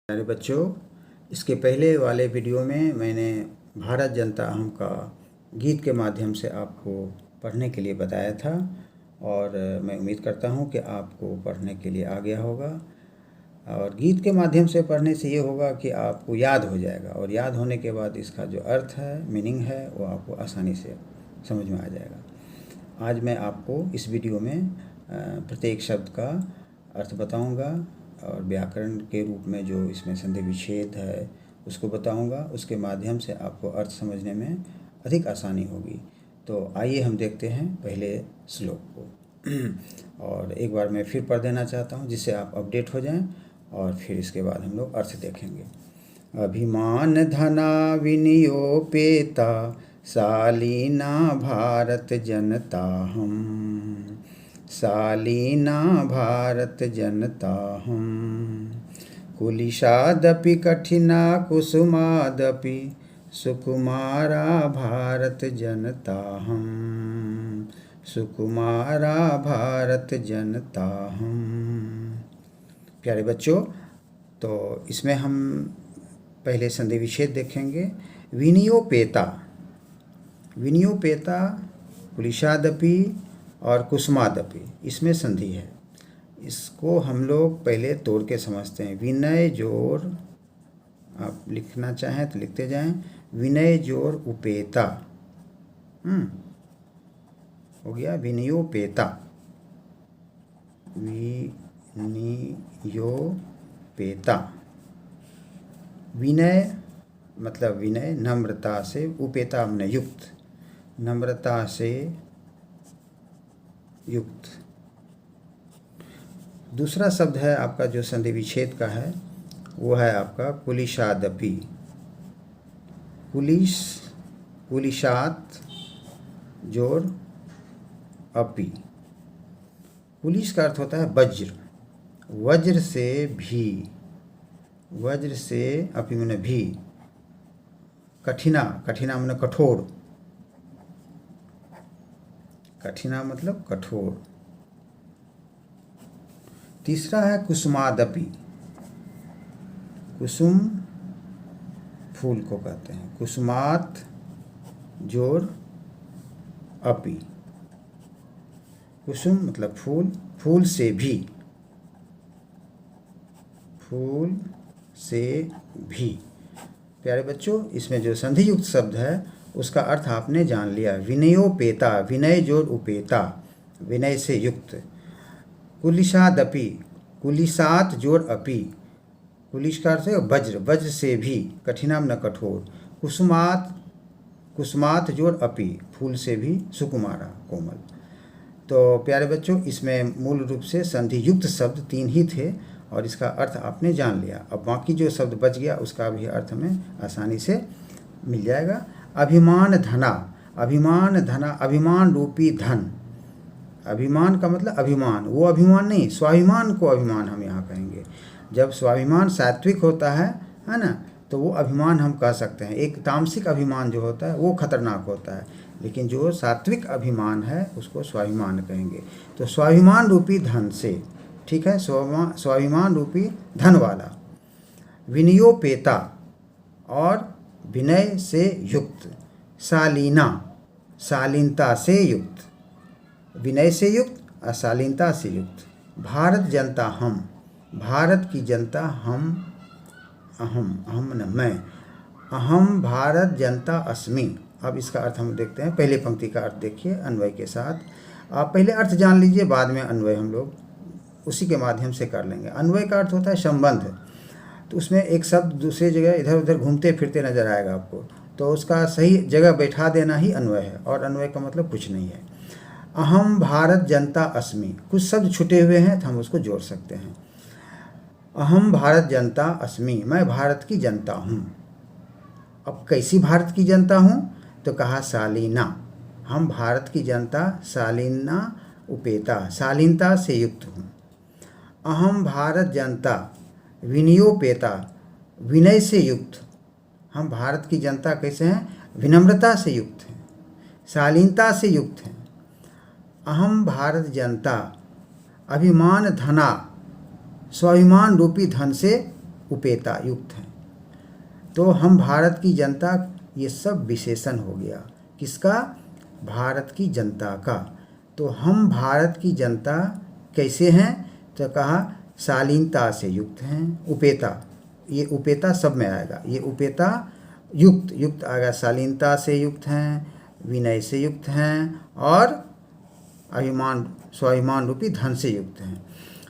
प्यारे बच्चों, इसके पहले वाले वीडियो में मैंने भारत जनता हम का गीत के माध्यम से आपको पढ़ने के लिए बताया था और मैं उम्मीद करता हूं कि आपको पढ़ने के लिए आ गया होगा। और गीत के माध्यम से पढ़ने से ये होगा कि आपको याद हो जाएगा और याद होने के बाद इसका जो अर्थ है, मीनिंग है, वो आपको आसानी से समझ में आ जाएगा। आज मैं आपको इस वीडियो में प्रत्येक शब्द का अर्थ बताऊंगा और व्याकरण के रूप में जो इसमें संधि विच्छेद है उसको बताऊंगा। उसके माध्यम से आपको अर्थ समझने में अधिक आसानी होगी। तो आइए हम देखते हैं पहले श्लोक को और एक बार मैं फिर पढ़ देना चाहता हूं जिससे आप अपडेट हो जाएं और फिर इसके बाद हम लोग अर्थ देखेंगे। अभिमान धना विनियोपेता शालीना भारत जनता हम, शालीना भारत जनता हम, कुलिशादपि कठिना कुसुमादपि सुकुमारा भारत जनता हम, सुकुमारा भारत जनता हम। प्यारे बच्चों, तो इसमें हम पहले संधि विच्छेद देखेंगे। विनियोपेता, विनियोपेता, कुलिशादपि और कुसुमादपि, इसमें संधि है। इसको हम लोग पहले तोड़ के समझते हैं। विनय जोर, आप लिखना चाहें तो लिखते जाएं, विनय जोर उपेता, हो गया विनियोपेता, विनियोपेता। विनय मतलब विनय, नम्रता से, उपेता माने युक्त, नम्रता से युक्त। दूसरा शब्द है आपका जो संधि विच्छेद का है वो है आपका कुलिशादपि। कुलिश, कुलिशात जोर अपि। कुलिश का अर्थ होता है वज्र, वज्र से भी, वज्र से अपि माने भी। कठिना, कठिना माने कठोर, कठिना मतलब कठोर। तीसरा है कुसुमादपि, कुसुम फूल को कहते हैं, कुसुमात जोर अपि। कुसुम मतलब फूल, फूल से भी, फूल से भी। प्यारे बच्चों, इसमें जो संधि युक्त शब्द है उसका अर्थ आपने जान लिया। विनयोपेता, विनय जोर उपेता, विनय से युक्त। कुलिशादपि, कुलिशात जोर अपि, कुलिश का अर्थ है वज्र, वज्र से भी, कठिना न कठोर। कुसुमात, कुसुमात जोर अपि, फूल से भी, सुकुमारा कोमल। तो प्यारे बच्चों, इसमें मूल रूप से संधि युक्त शब्द 3 ही थे और इसका अर्थ आपने जान लिया। अब बाकी जो शब्द बच गया उसका भी अर्थ हमें आसानी से मिल जाएगा। अभिमान धना, अभिमान धना, अभिमान रूपी धन। अभिमान का मतलब अभिमान, वो अभिमान नहीं, स्वाभिमान को अभिमान हम यहाँ कहेंगे। जब स्वाभिमान सात्विक होता है ना, तो वो अभिमान हम कह सकते हैं। एक तामसिक अभिमान जो होता है वो खतरनाक होता है, लेकिन जो सात्विक अभिमान है उसको स्वाभिमान कहेंगे। तो स्वाभिमान रूपी धन से, ठीक है, स्वाभिमान रूपी धन वाला। विनियोपेता और विनय से युक्त। शालीना, शालीनता से युक्त, विनय से युक्त और शालीनता से युक्त। भारत जनता हम, भारत की जनता हम, अहम, अहम न मैं, अहम भारत जनता अस्मि। अब इसका अर्थ हम देखते हैं। पहले पंक्ति का अर्थ देखिए अन्वय के साथ। आप पहले अर्थ जान लीजिए, बाद में अन्वय हम लोग उसी के माध्यम से कर लेंगे। अन्वय का अर्थ होता है संबंध। तो उसमें एक शब्द दूसरी जगह इधर उधर घूमते फिरते नजर आएगा आपको, तो उसका सही जगह बैठा देना ही अन्वय है। और अन्वय का मतलब कुछ नहीं है। अहम भारत जनता अस्मि, कुछ शब्द छुटे हुए हैं तो हम उसको जोड़ सकते हैं। अहम भारत जनता अस्मि, मैं भारत की जनता हूँ। अब कैसी भारत की जनता हूँ, तो कहा शालीना, हम भारत की जनता शालीना उपेता, शालीनता से युक्त हूँ। अहम भारत जनता विनियोपेता, विनय से युक्त, हम भारत की जनता कैसे हैं, विनम्रता से युक्त हैं, शालीनता से युक्त हैं। अहम भारत जनता अभिमान धना, स्वाभिमान रूपी धन से उपेता युक्त हैं। तो हम भारत की जनता, ये सब विशेषण हो गया किसका? भारत की जनता का। तो हम भारत की जनता कैसे हैं? तो कहा शालीनता से युक्त हैं। उपेता, ये उपेता सब में आएगा, ये उपेता युक्त, युक्त आएगा, शालीनता से युक्त हैं, विनय से युक्त हैं और अभिमान, स्वाभिमान रूपी धन से युक्त हैं।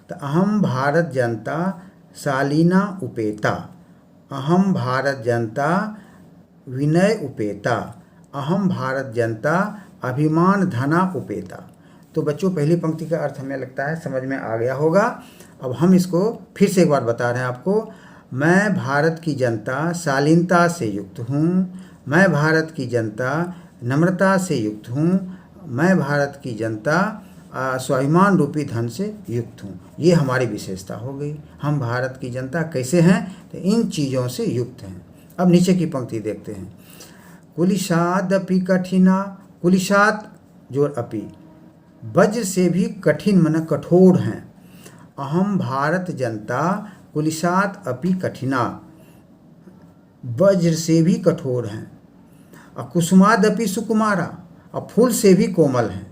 तो अहम भारत जनता शालीना उपेता, अहम भारत जनता विनय उपेता, अहम भारत जनता अभिमान धना उपेता। तो बच्चों पहली पंक्ति का अर्थ हमें लगता है समझ में आ गया होगा। अब हम इसको फिर से एक बार बता रहे हैं आपको। मैं भारत की जनता शालीनता से युक्त हूँ, मैं भारत की जनता नम्रता से युक्त हूँ, मैं भारत की जनता स्वाभिमान रूपी धन से युक्त हूँ। ये हमारी विशेषता हो गई। हम भारत की जनता कैसे हैं? तो इन चीज़ों से युक्त हैं। अब नीचे की पंक्ति देखते हैं। कुलिशादपि कठिना, कुलिशात जोर अपि, वज्र से भी कठिन मन कठोर हैं। अहम भारत जनता कुलिशात अपि कठिना, वज्र से भी कठोर हैं। कुसुमादपि सुकुमारा, और फूल से भी कोमल हैं।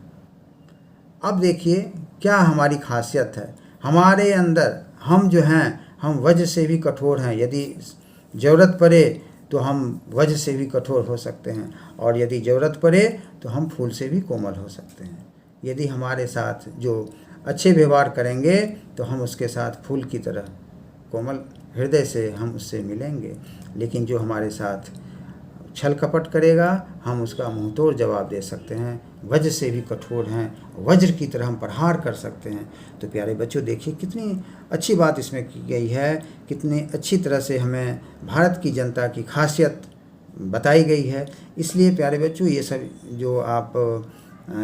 अब देखिए क्या हमारी खासियत है। हमारे अंदर हम जो हैं, हम वज्र से भी कठोर हैं। यदि ज़रूरत पड़े तो हम वज्र से भी कठोर हो सकते हैं, और यदि ज़रूरत पड़े तो हम फूल से भी कोमल हो सकते हैं। यदि हमारे साथ जो अच्छे व्यवहार करेंगे तो हम उसके साथ फूल की तरह कोमल हृदय से हम उससे मिलेंगे। लेकिन जो हमारे साथ छल कपट करेगा, हम उसका मुंहतोड़ जवाब दे सकते हैं। वज्र से भी कठोर हैं, वज्र की तरह हम प्रहार कर सकते हैं। तो प्यारे बच्चों देखिए कितनी अच्छी बात इसमें की गई है, कितनी अच्छी तरह से हमें भारत की जनता की खासियत बताई गई है। इसलिए प्यारे बच्चों ये सब जो आप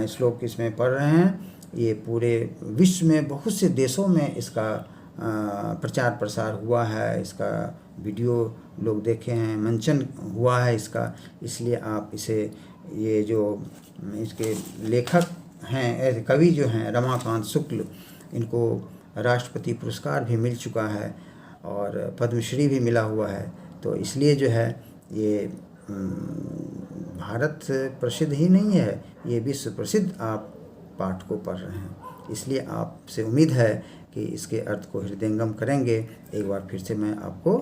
श्लोक इसमें पढ़ रहे हैं, ये पूरे विश्व में बहुत से देशों में इसका प्रचार प्रसार हुआ है, इसका वीडियो लोग देखे हैं, मंचन हुआ है इसका। इसलिए आप इसे, ये जो इसके लेखक हैं, कवि जो हैं रमाकांत शुक्ल, इनको राष्ट्रपति पुरस्कार भी मिल चुका है और पद्मश्री भी मिला हुआ है। तो इसलिए जो है ये भारत प्रसिद्ध ही नहीं है, ये विश्व प्रसिद्ध आप पाठ को पढ़ रहे हैं। इसलिए आपसे उम्मीद है कि इसके अर्थ को हृदयंगम करेंगे। एक बार फिर से मैं आपको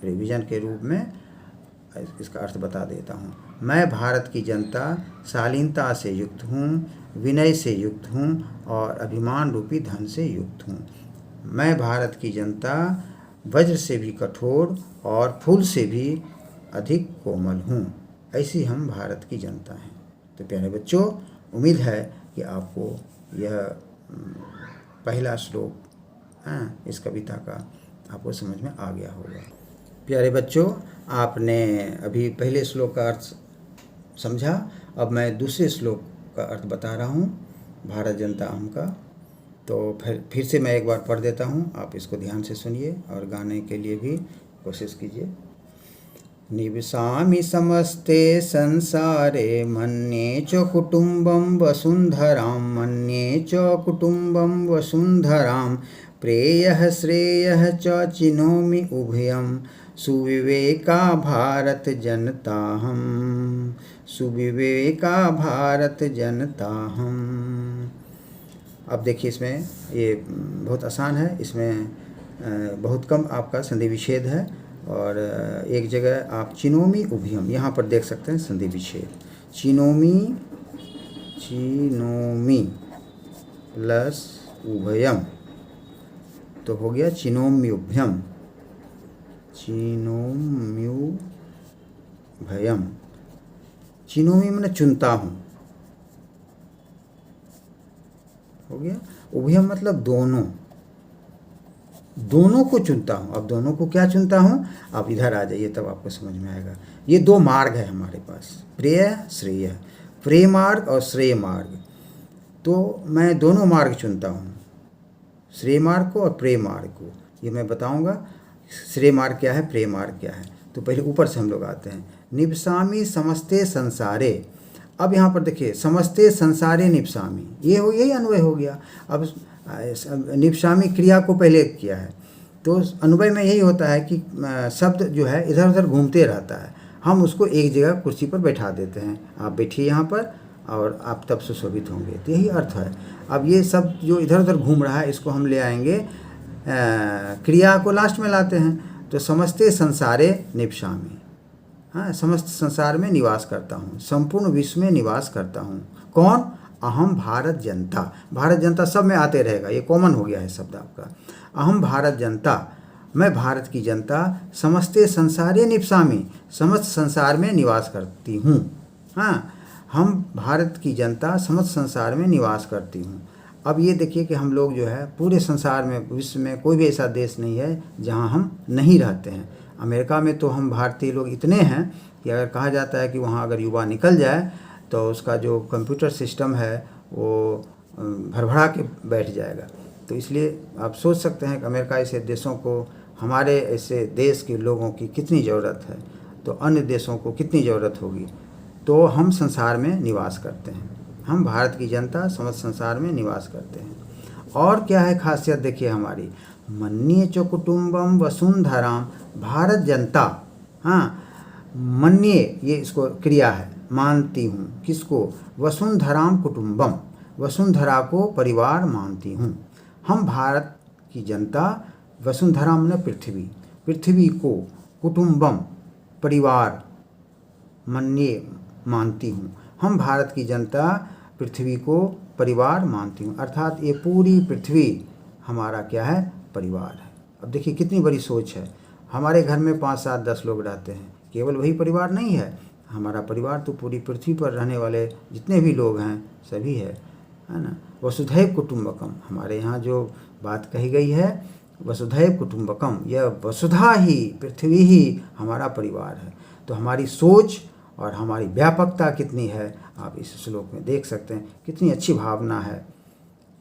रिवीजन के रूप में इसका अर्थ बता देता हूँ। मैं भारत की जनता शालीनता से युक्त हूँ, विनय से युक्त हूँ और अभिमान रूपी धन से युक्त हूँ। मैं भारत की जनता वज्र से भी कठोर और फूल से भी अधिक कोमल हूँ। ऐसी हम भारत की जनता हैं। तो प्यारे बच्चों, उम्मीद है कि आपको यह पहला श्लोक इस कविता का आपको समझ में आ गया होगा। प्यारे बच्चों, आपने अभी पहले श्लोक का अर्थ समझा। अब मैं दूसरे श्लोक का अर्थ बता रहा हूँ, भारत जनता हम का। तो फिर से मैं एक बार पढ़ देता हूँ, आप इसको ध्यान से सुनिए और गाने के लिए भी कोशिश कीजिए। निवसामि समस्ते संसारे मन्ये च कुटुम्बं वसुन्धरां, मन्ये च कुटुम्बं वसुन्धरां, प्रेयः श्रेयः च चिनोमि उभयं, सुविवेका भारत जनता हम, सुविवेका भारत जनता हम। अब देखिए इसमें ये बहुत आसान है, इसमें बहुत कम आपका संधि विच्छेद है और एक जगह आप चिनोमी उभयम यहाँ पर देख सकते हैं संधि विच्छेद। चिनोमी, चिनोमी प्लस उभयम तो हो गया चिनोम्युभयम, चिनोम्युभयम। चिनोमी मैंने चुनता हूँ, हो गया। उभयम मतलब दोनों, दोनों को चुनता हूँ। अब दोनों को क्या चुनता हूँ, आप इधर आ जाइए तब आपको समझ में आएगा। ये दो मार्ग है हमारे पास, प्रेय श्रेय, प्रेय मार्ग और श्रेय मार्ग। तो मैं दोनों मार्ग चुनता हूँ, श्रेय मार्ग को और प्रेय मार्ग को। ये मैं बताऊँगा श्रेय मार्ग क्या है, प्रेय मार्ग क्या है। तो पहले ऊपर से हम लोग आते हैं। निवसामि समस्ते संसारे। अब यहाँ पर देखिए समस्ते संसारे निवसामि, ये हो, यही अन्वय हो गया। अब निवसामि क्रिया को पहले किया है, तो अनुबय में यही होता है कि शब्द जो है इधर उधर घूमते रहता है, हम उसको एक जगह कुर्सी पर बैठा देते हैं, आप बैठिए यहाँ पर और आप तब सुशोभित होंगे, तो यही अर्थ है। अब ये सब जो इधर उधर घूम रहा है इसको हम ले आएंगे, क्रिया को लास्ट में लाते हैं, तो समस्ते संसारे निवसामि, हाँ, समस्त संसार में निवास करता हूँ, संपूर्ण विश्व में निवास करता हूँ। कौन? अहम भारत जनता। भारत जनता सब में आते रहेगा, ये कॉमन हो गया है शब्द आपका। अहम भारत जनता, मैं भारत की जनता, समस्ते संसारे निवसामि, समस्त संसार में निवास करती हूँ। हाँ, हम भारत की जनता समस्त संसार में निवास करती हूँ। अब ये देखिए कि हम लोग जो है पूरे संसार में, विश्व में कोई भी ऐसा देश नहीं है जहाँ हम नहीं रहते हैं। अमेरिका में तो हम भारतीय लोग इतने हैं कि अगर कहा जाता है कि वहाँ अगर युवा निकल जाए तो उसका जो कंप्यूटर सिस्टम है वो भरभरा के बैठ जाएगा। तो इसलिए आप सोच सकते हैं कि अमेरिका ऐसे देशों को, हमारे ऐसे देश के लोगों की कितनी ज़रूरत है, तो अन्य देशों को कितनी ज़रूरत होगी। तो हम संसार में निवास करते हैं, हम भारत की जनता समस्त संसार में निवास करते हैं। और क्या है खासियत देखिए हमारी, मन्ये च कुटुम्बम वसुंधराम, भारत जनता, हाँ, मन्ये ये इसको क्रिया है, मानती हूँ, किसको? वसुंधराम कुटुम्बम, वसुंधरा को परिवार मानती हूँ। हम भारत की जनता, वसुंधरा माने पृथ्वी, पृथ्वी को, कुटुम्बम परिवार, मन्ये मानती हूँ। हम भारत की जनता पृथ्वी को परिवार मानती हूँ, अर्थात ये पूरी पृथ्वी हमारा क्या है? परिवार है। अब देखिए कितनी बड़ी सोच है। हमारे घर में 5, 7, 10 लोग रहते हैं, केवल वही परिवार नहीं है, हमारा परिवार तो पूरी पृथ्वी पर रहने वाले जितने भी लोग हैं सभी है ना। वसुधैव कुटुम्बकम, हमारे यहाँ जो बात कही गई है वसुधैव कुटुम्बकम, यह वसुधा ही, पृथ्वी ही हमारा परिवार है। तो हमारी सोच और हमारी व्यापकता कितनी है आप इस श्लोक में देख सकते हैं, कितनी अच्छी भावना है।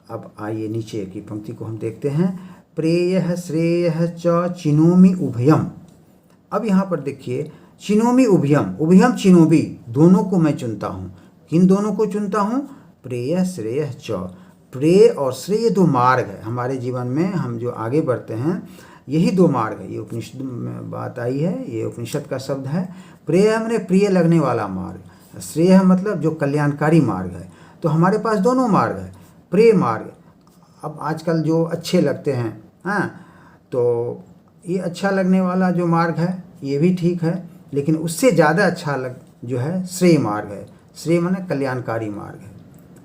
अब आइए नीचे की पंक्ति को हम देखते हैं, प्रेयः श्रेयः च चिनोमि उभयम। अब यहाँ पर देखिए चिनोमि उभयम, उभयम चिनोमि, दोनों को मैं चुनता हूँ। किन दोनों को चुनता हूँ? प्रेयः श्रेयः च, प्रेय और श्रेय दो मार्ग है हमारे जीवन में, हम जो आगे बढ़ते हैं यही दो मार्ग है। ये उपनिषद में बात आई है, ये उपनिषद का शब्द है। प्रेय हमने प्रिय लगने वाला मार्ग, श्रेय मतलब जो कल्याणकारी मार्ग है। तो हमारे पास दोनों मार्ग है, प्रेय मार्ग। अब आजकल जो अच्छे लगते हैं, हाँ, तो ये अच्छा लगने वाला जो मार्ग है ये भी ठीक है, लेकिन उससे ज़्यादा अच्छा जो है श्रेय मार्ग है। श्रेय माने कल्याणकारी मार्ग है,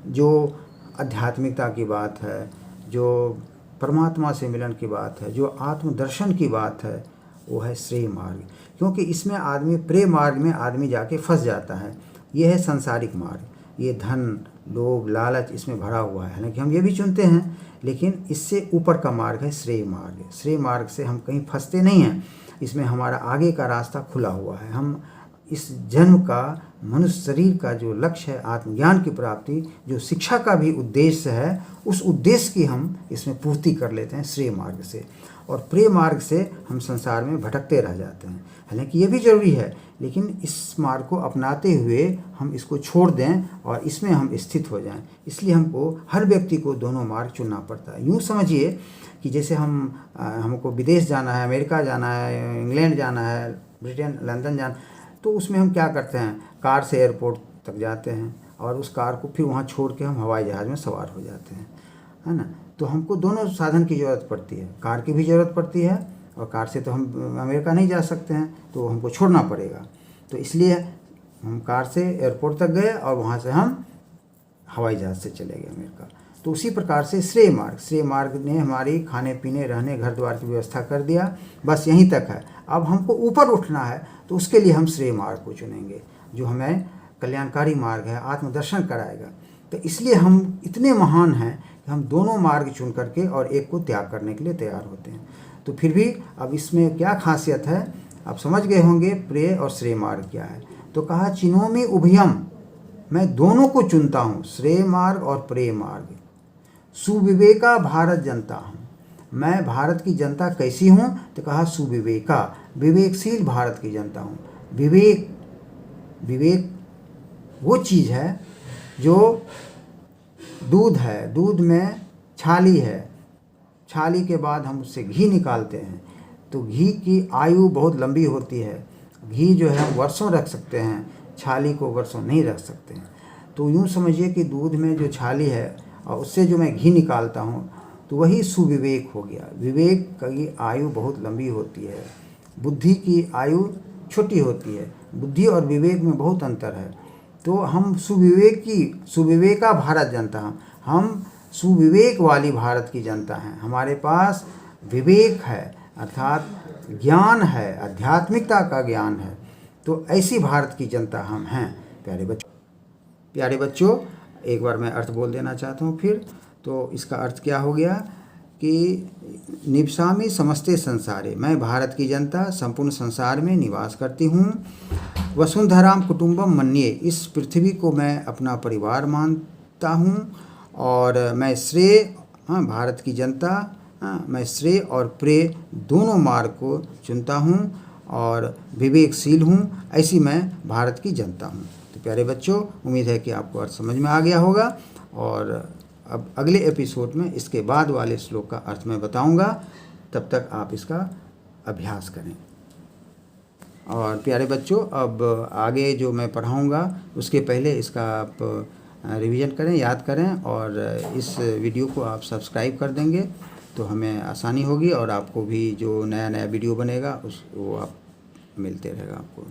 जो आध्यात्मिकता की बात है, जो परमात्मा से मिलन की बात है, जो आत्मदर्शन की बात है, वो है श्रेय मार्ग। क्योंकि इसमें आदमी, प्रेय मार्ग में आदमी जाके फंस जाता है। ये है सांसारिक मार्ग, ये धन, लोभ, लालच इसमें भरा हुआ है। हालांकि हम ये भी चुनते हैं, लेकिन इससे ऊपर का मार्ग है श्रेय मार्ग। श्रेय मार्ग से हम कहीं फंसते नहीं हैं, इसमें हमारा आगे का रास्ता खुला हुआ है। हम इस जन्म का, मनुष्य शरीर का जो लक्ष्य है आत्मज्ञान की प्राप्ति, जो शिक्षा का भी उद्देश्य है, उस उद्देश्य की हम इसमें पूर्ति कर लेते हैं श्रेय मार्ग से। और प्रेय मार्ग से हम संसार में भटकते रह जाते हैं। हालांकि ये भी जरूरी है, लेकिन इस मार्ग को अपनाते हुए हम इसको छोड़ दें और इसमें हम स्थित हो जाएं। इसलिए हमको, हर व्यक्ति को दोनों मार्ग चुनना पड़ता है। यूँ समझिए कि जैसे हमको विदेश जाना है, अमेरिका जाना है, इंग्लैंड जाना है, ब्रिटेन, लंदन जाना, तो उसमें हम क्या करते हैं, कार से एयरपोर्ट तक जाते हैं और उस कार को फिर वहाँ छोड़ के हम हवाई जहाज़ में सवार हो जाते हैं, है ना। तो हमको दोनों साधन की ज़रूरत पड़ती है, कार की भी ज़रूरत पड़ती है और कार से तो हम अमेरिका नहीं जा सकते हैं, तो हमको छोड़ना पड़ेगा। तो इसलिए हम कार से एयरपोर्ट तक गए और वहाँ से हम हवाई जहाज़ से चले गए अमेरिका। तो उसी प्रकार से श्रेय मार्ग ने हमारी खाने पीने, रहने, घर द्वार की व्यवस्था कर दिया, बस यहीं तक है। अब हमको ऊपर उठना है तो उसके लिए हम श्रेय मार्ग को चुनेंगे, जो हमें कल्याणकारी मार्ग है, आत्मदर्शन कराएगा। तो इसलिए हम इतने महान हैं कि हम दोनों मार्ग चुन करके और एक को त्याग करने के लिए तैयार होते हैं। तो फिर भी अब इसमें क्या खासियत है आप समझ गए होंगे, प्रेय और श्रेय मार्ग क्या है। तो कहा चिनोमि उभयम, मैं दोनों को चुनता हूँ, श्रेय मार्ग और प्रेय मार्ग। सुविवेका भारत जनता हूँ, मैं भारत की जनता कैसी हूँ, तो कहा सुविवेका, विवेकशील भारत की जनता हूँ। विवेक वो चीज़ है जो दूध है, दूध में छाली है, छाली के बाद हम उससे घी निकालते हैं, तो घी की आयु बहुत लंबी होती है। घी जो है हम वर्षों रख सकते हैं, छाली को वर्षों नहीं रख सकते हैं। तो यूँ समझिए कि दूध में जो छाली है और उससे जो मैं घी निकालता हूँ, तो वही सुविवेक हो गया। विवेक की आयु बहुत लंबी होती है, बुद्धि की आयु छोटी होती है। बुद्धि और विवेक में बहुत अंतर है। तो हम सुविवेका भारत जनता, हम सुविवेक वाली भारत की जनता हैं। हमारे पास विवेक है, अर्थात ज्ञान है, आध्यात्मिकता का ज्ञान है। तो ऐसी भारत की जनता हम हैं। प्यारे बच्चों, एक बार मैं अर्थ बोल देना चाहता हूँ फिर। तो इसका अर्थ क्या हो गया कि निवसामि समस्ते संसारे, मैं भारत की जनता संपूर्ण संसार में निवास करती हूँ। वसुंधराम कुटुंबम मन्ये, इस पृथ्वी को मैं अपना परिवार मानता हूँ। और मैं भारत की जनता, मैं श्रेय और प्रेय दोनों मार्ग को चुनता हूँ और विवेकशील हूँ। ऐसी मैं भारत की जनता हूँ। तो प्यारे बच्चों, उम्मीद है कि आपको अर्थ समझ में आ गया होगा। और अब अगले एपिसोड में इसके बाद वाले श्लोक का अर्थ मैं बताऊंगा। तब तक आप इसका अभ्यास करें। और प्यारे बच्चों, अब आगे जो मैं पढ़ाऊंगा उसके पहले इसका आप रिवीजन करें, याद करें। और इस वीडियो को आप सब्सक्राइब कर देंगे तो हमें आसानी होगी, और आपको भी जो नया वीडियो बनेगा वो आप मिलते रहेगा आपको।